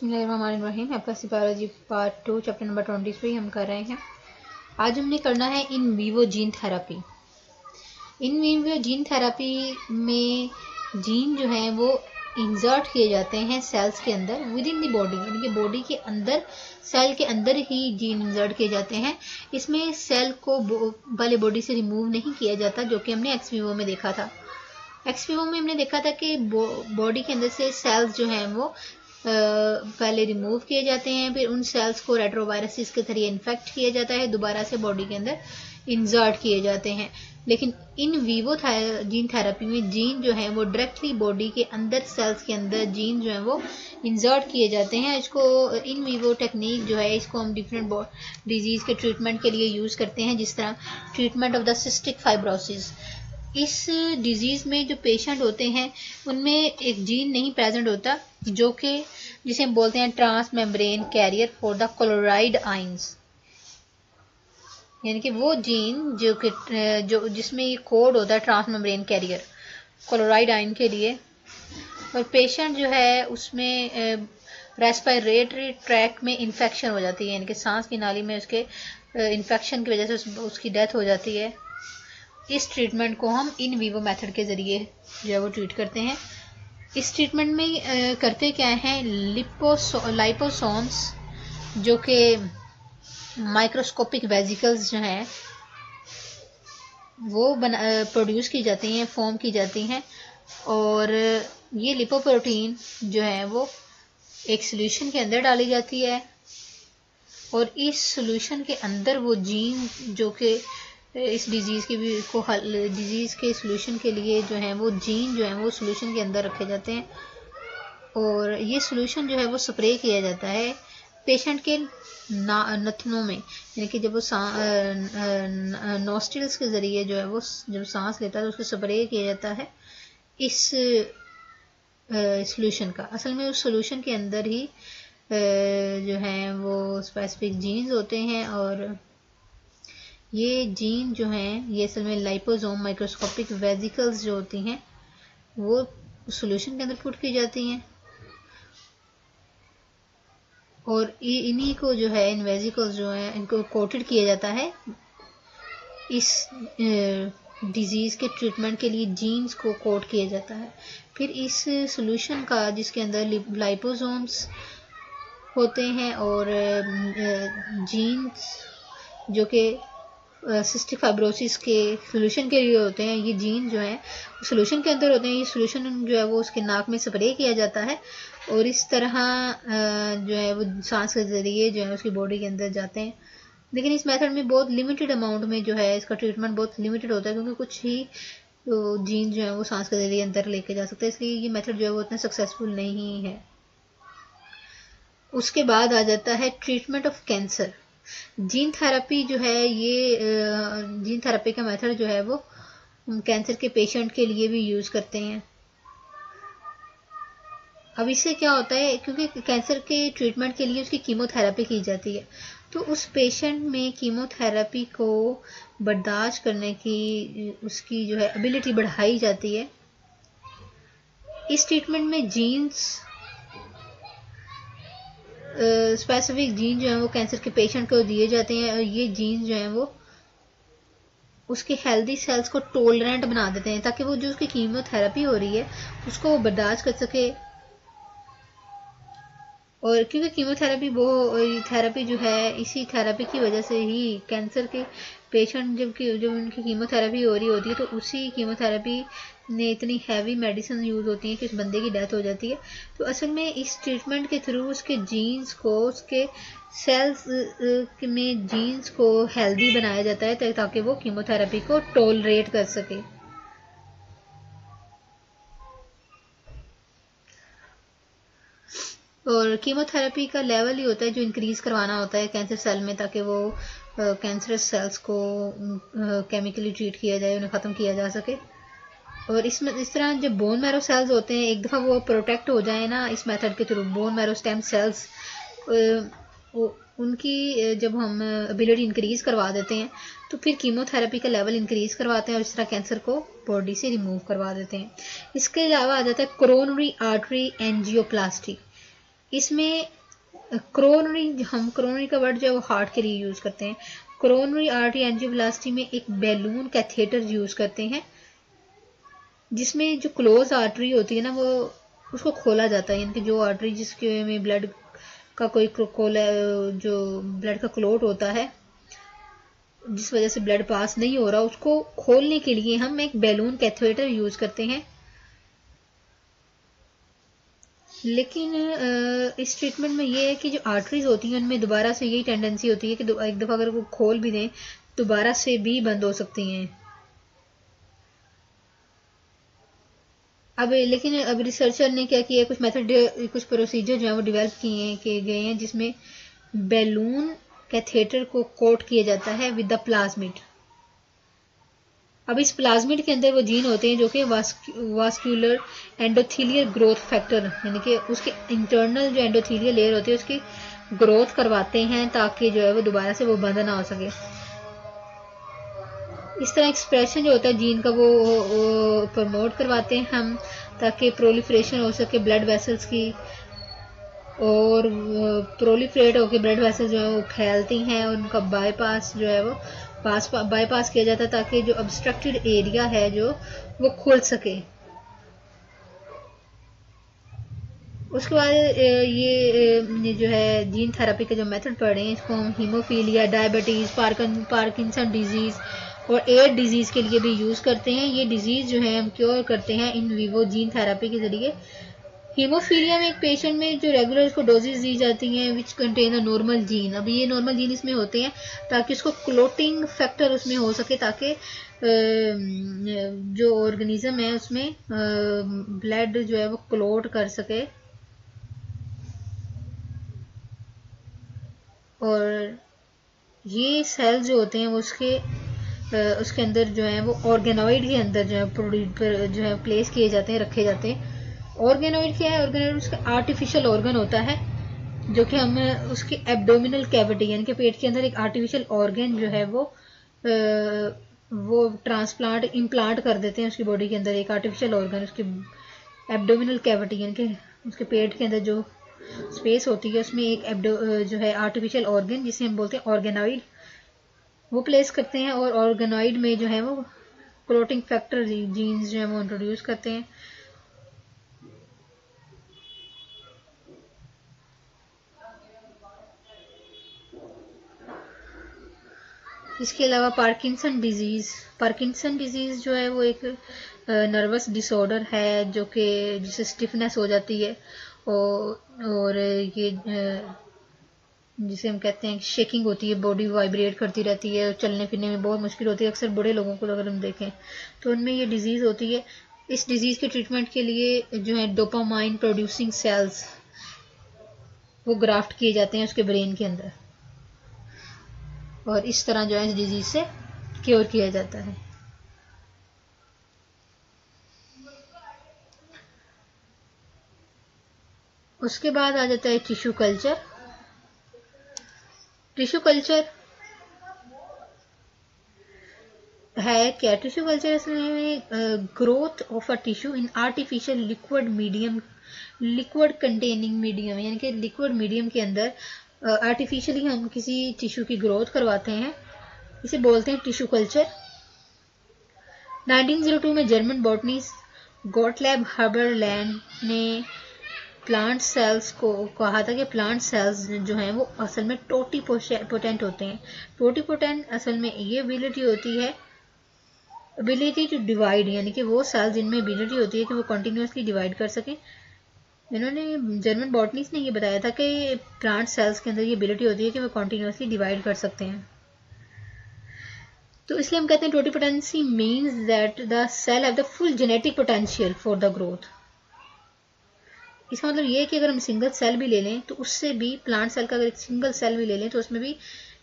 बिस्मिल्लाहिर्रहमानिर्रहीम। आपका biology part 2 chapter number 23 हम कर रहे हैं। आज हमने करना है in vivo gene therapy. In vivo gene therapy में जीन जो है वो इंसर्ट किए जाते हैं सेल्स के अंदर विद इन द बॉडी, यानी कि बॉडी के अंदर सेल के अंदर ही जीन इंसर्ट किए जाते हैं। इसमें सेल को पहले बॉडी से रिमूव नहीं किया जाता, जो कि हमने एक्स वीवो में देखा था। एक्स वीवो में हमने देखा था कि बॉडी के अंदर से सेल्स जो हैं वो पहले रिमूव किए जाते हैं, फिर उन सेल्स को रेट्रोवायरसिस के जरिए इन्फेक्ट किया जाता है, दोबारा से बॉडी के अंदर इंसर्ट किए जाते हैं। लेकिन इन वीवो जीन थेरेपी में जीन जो है वो डायरेक्टली बॉडी के अंदर सेल्स के अंदर जीन जो है वो इंसर्ट किए जाते हैं। इसको इन वीवो टेक्निक जो है इसको हम डिफरेंट डिजीज़ के ट्रीटमेंट के लिए यूज़ करते हैं, जिस तरह treatment of the cystic fibrosis. इस डिजीज़ में जो पेशेंट होते हैं उनमें एक जीन नहीं प्रेजेंट होता, जो कि जिसे हम बोलते हैं transmembrane carrier for the chloride ions, यानी कि वो जीन जो जिसमें ये कोड होता है transmembrane carrier chloride ion के लिए। और पेशेंट जो है उसमें रेस्पिरेटरी ट्रैक में इन्फेक्शन हो जाती है, यानी कि सांस की नाली में उसके इन्फेक्शन की वजह से उसकी डेथ हो जाती है। इस ट्रीटमेंट को हम इन वीवो मेथड के ज़रिए जो है वो ट्रीट करते हैं। इस ट्रीटमेंट में करते क्या हैं, लाइपोसोम्स जो कि माइक्रोस्कोपिक वेजिकल्स जो हैं वो प्रोड्यूस की जाती हैं, फॉर्म की जाती हैं, और ये लिपोप्रोटीन जो है वो एक सॉल्यूशन के अंदर डाली जाती है, और इस सॉल्यूशन के अंदर वो जीन जो कि इस डिजीज़ की भी को डिजीज़ के सॉल्यूशन के लिए जो है वो जीन जो है वो सॉल्यूशन के अंदर रखे जाते हैं, और ये सॉल्यूशन जो है वो स्प्रे किया जाता है पेशेंट के नथनों में, यानी कि जब वो नोस्ट्रिल्स के ज़रिए जो है वो जब सांस लेता है तो उसको स्प्रे किया जाता है इस सॉल्यूशन का। असल में उस सॉल्यूशन के अंदर ही जो है वो स्पेसिफिक जीन्स होते हैं, और ये जीन जो हैं ये असल में लाइपोसोम माइक्रोस्कोपिक वेजिकल्स जो होती हैं वो सॉल्यूशन के अंदर पुट की जाती हैं, और इन्हीं को जो है इन वेजिकल्स जो हैं इनको कोटेड किया जाता है इस डिजीज़ के ट्रीटमेंट के लिए। जीन्स को कोट किया जाता है, फिर इस सॉल्यूशन का जिसके अंदर लाइपोसोम्स होते हैं और जीन्स जो कि सिस्टिक फाइब्रोसिस के सॉल्यूशन के लिए होते हैं, ये जीन जो है सॉल्यूशन के अंदर होते हैं। ये सॉल्यूशन जो है वो उसके नाक में स्प्रे किया जाता है, और इस तरह जो है वो सांस के ज़रिए जो है उसकी बॉडी के अंदर जाते हैं। लेकिन इस मेथड में बहुत लिमिटेड अमाउंट में जो है इसका ट्रीटमेंट बहुत लिमिटेड होता है, क्योंकि कुछ ही जीन जो है वो सांस के ज़रिए अंदर लेके जा सकते हैं, इसलिए ये मेथड जो है वो उतना सक्सेसफुल नहीं है। उसके बाद आ जाता है treatment of cancer. Gene therapy जो है ये जीन थेरेपी का मेथड जो है वो कैंसर के पेशेंट के लिए भी यूज़ करते हैं। अब इससे क्या होता है, क्योंकि कैंसर के ट्रीटमेंट के लिए उसकी कीमोथेरेपी की जाती है, तो उस पेशेंट में कीमोथेरेपी को बर्दाश्त करने की उसकी जो है एबिलिटी बढ़ाई जाती है। इस ट्रीटमेंट में जीन्स स्पेसिफिक जीन जो है वो कैंसर के पेशेंट को दिए जाते हैं, और ये जीन जो है वो उसके हेल्दी सेल्स को टॉलरेंट बना देते हैं, ताकि वो जो उसकी कीमोथेरेपी हो रही है उसको वो बर्दाश्त कर सके। और क्योंकि कीमोथेरेपी वो थेरेपी जो है इसी थेरेपी की वजह से ही कैंसर के पेशेंट जब उनकी कीमोथेरेपी हो रही होती है तो उसी कीमोथेरेपी में इतनी हैवी मेडिसिन यूज़ होती है कि उस बंदे की डेथ हो जाती है। तो असल में इस ट्रीटमेंट के थ्रू उसके जीन्स को उसके सेल्स में जीन्स को हेल्दी बनाया जाता है, ताकि वो कीमोथेरेपी को टॉलरेट कर सके। और कीमोथेरेपी का लेवल ही होता है जो इंक्रीज़ करवाना होता है कैंसर सेल में, ताकि वो कैंसरस सेल्स को केमिकली ट्रीट किया जाए, उन्हें ख़त्म किया जा सके। और इसमें इस तरह जब बोन मैरो सेल्स होते हैं एक दफ़ा वो प्रोटेक्ट हो जाए ना इस मेथड के through, bone marrow stem cells उनकी जब हम एबिलिटी इंक्रीज़ करवा देते हैं तो फिर कीमोथेरेपी का लेवल इंक्रीज़ करवाते हैं, और इस तरह कैंसर को बॉडी से रिमूव करवा देते हैं। इसके अलावा आ जाता है कोरोनरी आर्टरी एंजियोप्लास्टी। इसमें कोरोनरी, हम कोरोनरी का वर्ड जो है वो हार्ट के लिए यूज करते हैं। कोरोनरी आर्टरी एंजियोप्लास्टी में एक बैलून कैथेटर यूज करते हैं, जिसमें जो क्लोज आर्टरी होती है ना वो उसको खोला जाता है, यानी कि जो आर्टरी जिसके में ब्लड का कोई जो ब्लड का क्लोट होता है जिस वजह से ब्लड पास नहीं हो रहा, उसको खोलने के लिए हम एक बैलून कैथेटर यूज करते हैं। लेकिन इस ट्रीटमेंट में ये है कि जो आर्टरीज होती हैं उनमें दोबारा से यही टेंडेंसी होती है कि एक दफ़ा अगर वो खोल भी दें दोबारा से भी बंद हो सकती हैं। लेकिन अब रिसर्चर ने क्या किया, कुछ मेथड, कुछ प्रोसीजर जो है वो डेवलप किए गए हैं जिसमें बैलून कैथेटर को कोट किया जाता है विद द प्लाज्मिड। अब इस प्लाज्मिड के अंदर वो जीन होते हैं जो कि वास्कुलर एंडोथीलियल ग्रोथ फैक्टर, यानी कि उसके इंटरनल जो एंडोथीलियल लेयर होती है उसकी ग्रोथ करवाते हैं ताकि जो है वो दोबारा से वो बंद ना हो सके। इस तरह एक्सप्रेशन जो होता है जीन का वो प्रमोट करवाते हैं हम, ताकि प्रोलिफरेशन हो सके ब्लड वेसल्स की, और प्रोलिफरेट होकर ब्लड वेसल्स जो है वो फैलती हैं, उनका बाईपास जो है वो बाईपास किया जाता है ताकि जो ऑब्स्ट्रक्टेड एरिया है जो वो खुल सके। उसके बाद ये जो है जीन थेरेपी के जो मेथड पढ़ रहे हैं इसको हम हीमोफीलिया, डायबिटीज़, पार्किंसन डिजीज़ और एयर डिजीज़ के लिए भी यूज़ करते हैं। ये डिजीज़ जो है हम क्योर करते हैं इन विवो जीन थेरेपी के ज़रिए। हीमोफीलिया में एक पेशेंट में जो रेगुलर इसको डोजेज दी जाती हैं which contain a normal gene. अब ये नॉर्मल जीन इसमें होते हैं ताकि उसको क्लोटिंग फैक्टर उसमें हो सके, ताकि जो ऑर्गेनिज्म है उसमें ब्लड जो है वो क्लोट कर सके, और ये सेल्स जो होते हैं वो उसके अंदर जो है वो ऑर्गेनॉइड के अंदर जो है प्लेस किए जाते हैं, रखे जाते हैं। ऑर्गेनॉइड क्या है? ऑर्गेनॉइड उसका आर्टिफिशियल ऑर्गन होता है जो कि हम उसकी एब्डोमिनल कैविटी यानी कि पेट के अंदर एक आर्टिफिशियल ऑर्गन जो है वो ट्रांसप्लांट इम्प्लांट कर देते हैं उसकी बॉडी के अंदर, एक आर्टिफिशियल ऑर्गन उसकी एब्डोमिनल कैविटी यानी कि उसके पेट के अंदर जो स्पेस होती है उसमें एक जो है आर्टिफिशियल ऑर्गन जिसे हम बोलते हैं ऑर्गेनॉइड, वो प्लेस करते हैं। और ऑर्गेनॉइड में जो है वो क्लोटिंग फैक्टर जीन्स जो है वो इंट्रोड्यूस करते हैं। इसके अलावा पार्किंसन डिजीज़ जो है वो एक नर्वस डिसऑर्डर है जो कि जिससे स्टिफनेस हो जाती है, और ये जिसे हम कहते हैं शेकिंग होती है, बॉडी वाइब्रेट करती रहती है, चलने फिरने में बहुत मुश्किल होती है। अक्सर बूढ़े लोगों को अगर हम देखें तो उनमें ये डिजीज़ होती है। इस डिजीज़ के ट्रीटमेंट के लिए जो है डोपामाइन प्रोड्यूसिंग सेल्स वो ग्राफ्ट किए जाते हैं उसके ब्रेन के अंदर, और इस तरह जो है इस डिजीज से क्योर किया जाता है। उसके बाद आ जाता है टिश्यू कल्चर। टिश्यू कल्चर है क्या? टिश्यू कल्चर असल में growth of a tissue in artificial liquid containing medium, यानी कि लिक्विड मीडियम के अंदर आर्टिफिशियली हम किसी टिश्यू की ग्रोथ करवाते हैं, इसे बोलते हैं टिश्यू कल्चर। 1902 में जर्मन बॉटनिस्ट गोटलैब हर्बरलैंड ने प्लांट सेल्स को कहा था कि प्लांट सेल्स जो हैं वो असल में टोटीपोटेंट होते हैं। टोटीपोटेंट असल में ये एबिलिटी होती है, एबिलिटी टू डिवाइड, यानी कि वो सेल्स जिनमें एबिलिटी होती है कि वो कंटिन्यूसली डिवाइड कर सकें। इन्होंने जर्मन बॉटनिस्ट ने ये बताया था कि प्लांट सेल्स के अंदर ये एबिलिटी होती है कि वो कंटिन्यूसली डिवाइड कर सकते हैं। तो इसलिए हम कहते हैं totipotency means that the cell have the full genetic potential for the growth. इसका मतलब ये है कि अगर हम सिंगल सेल भी ले लें तो उससे भी, प्लांट सेल का अगर एक सिंगल सेल भी ले लें तो उसमें भी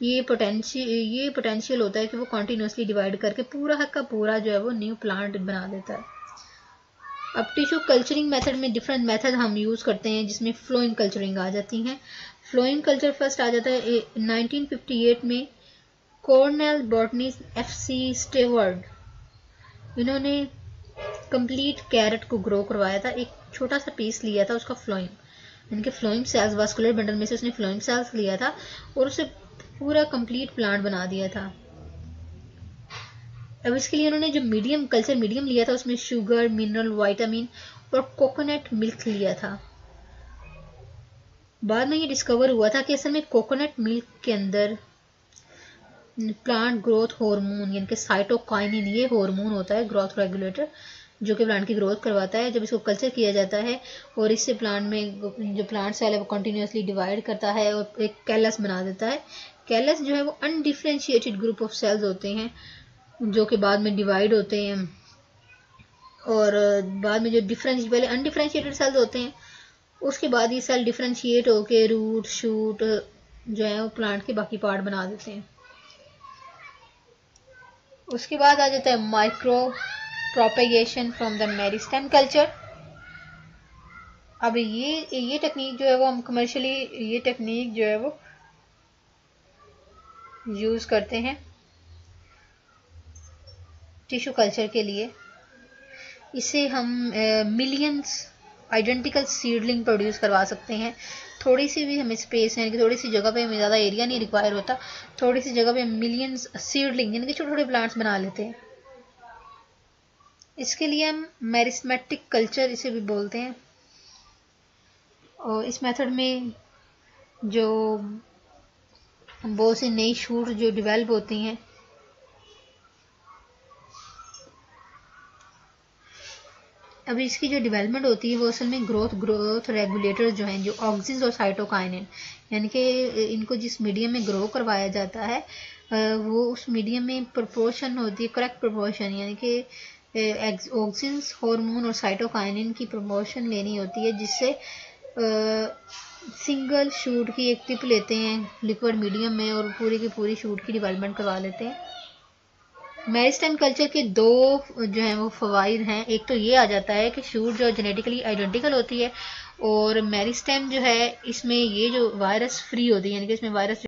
ये पोटेंशियल होता है कि वो कॉन्टिन्यूसली डिवाइड करके पूरा का पूरा जो है वो न्यू प्लांट बना देता है। अब टिश्यू कल्चरिंग मेथड में डिफरेंट मेथड हम यूज़ करते हैं जिसमें फ्लोइंग कल्चरिंग आ जाती हैं। फ्लोइंग कल्चर फर्स्ट आ जाता है 1958 में कॉर्नेल बॉटनिस्ट FC स्टेवर्ड, इन्होंने कंप्लीट कैरेट को ग्रो करवाया था, एक छोटा सा पीस लिया था उसका फ्लोइंग, इनके फ्लोइम सेल्स, वास्कुलर बंडल में से उसने फ्लोइम सेल्स लिया था और उसे पूरा कंप्लीट प्लांट बना दिया था। अब इसके लिए उन्होंने जो मीडियम कल्चर मीडियम लिया था उसमें शुगर, मिनरल, विटामिन और कोकोनट मिल्क लिया था। बाद में ये डिस्कवर हुआ था कि असल में कोकोनट मिल्क के अंदर प्लांट ग्रोथ हार्मोन यानी कि साइटोकाइनिन, ये हार्मोन होता है ग्रोथ रेगुलेटर, जो कि प्लांट की ग्रोथ करवाता है। जब इसको कल्चर किया जाता है और इससे प्लांट में जो प्लांट सेल है वो कंटिन्यूसली डिवाइड करता है और एक कैलस बना देता है। कैलस जो है वो अनडिफरेंशिएटेड ग्रुप ऑफ सेल्स होते हैं जो कि बाद में डिवाइड होते हैं, और बाद में जो पहले अनडिफरेंशिएटेड सेल्स होते हैं उसके बाद ये सेल डिफरेंशिएट होके रूट, शूट जो है वो प्लांट के बाकी पार्ट बना देते हैं। उसके बाद आ जाता है micro propagation from the meristem culture. अब ये टेक्निक जो है वो हम कमर्शियली ये टेक्निक जो है वो यूज करते हैं टिश्यू कल्चर के लिए। इससे हम मिलियंस आइडेंटिकल सीडलिंग प्रोड्यूस करवा सकते हैं। थोड़ी सी भी हमें स्पेस है, थोड़ी सी जगह पे हमें ज़्यादा एरिया नहीं रिक्वायर होता, थोड़ी सी जगह पे हम मिलियंस सीडलिंग यानी कि छोटे छोटे प्लांट्स बना लेते हैं। इसके लिए हम मेरिस्टेमेटिक कल्चर इसे भी बोलते हैं। और इस मेथड में जो बहुत सी नई शूट जो डेवलप होती हैं, अभी इसकी जो डेवलपमेंट होती है वो असल में ग्रोथ रेगुलेटर्स जो हैं, जो ऑक्सिन्स और साइटोकाइनिन, यानी कि इनको जिस मीडियम में ग्रो करवाया जाता है वो उस मीडियम में प्रोपोर्शन होती है, करेक्ट प्रोपोर्शन, यानी कि ऑक्सिन्स, हार्मोन और साइटोकाइनिन की प्रोपोर्शन लेनी होती है, जिससे सिंगल शूट की एक टिप लेते हैं लिक्विड मीडियम में और पूरी की पूरी शूट की डेवलपमेंट करवा लेते हैं। मेरिस्टेम कल्चर के दो जो है वो फवाइद हैं। एक तो ये आ जाता है कि शूट जो जेनेटिकली आइडेंटिकल होती है, और मेरिस्टेम जो है इसमें ये जो वायरस फ्री होती है, यानी कि इसमें वायरस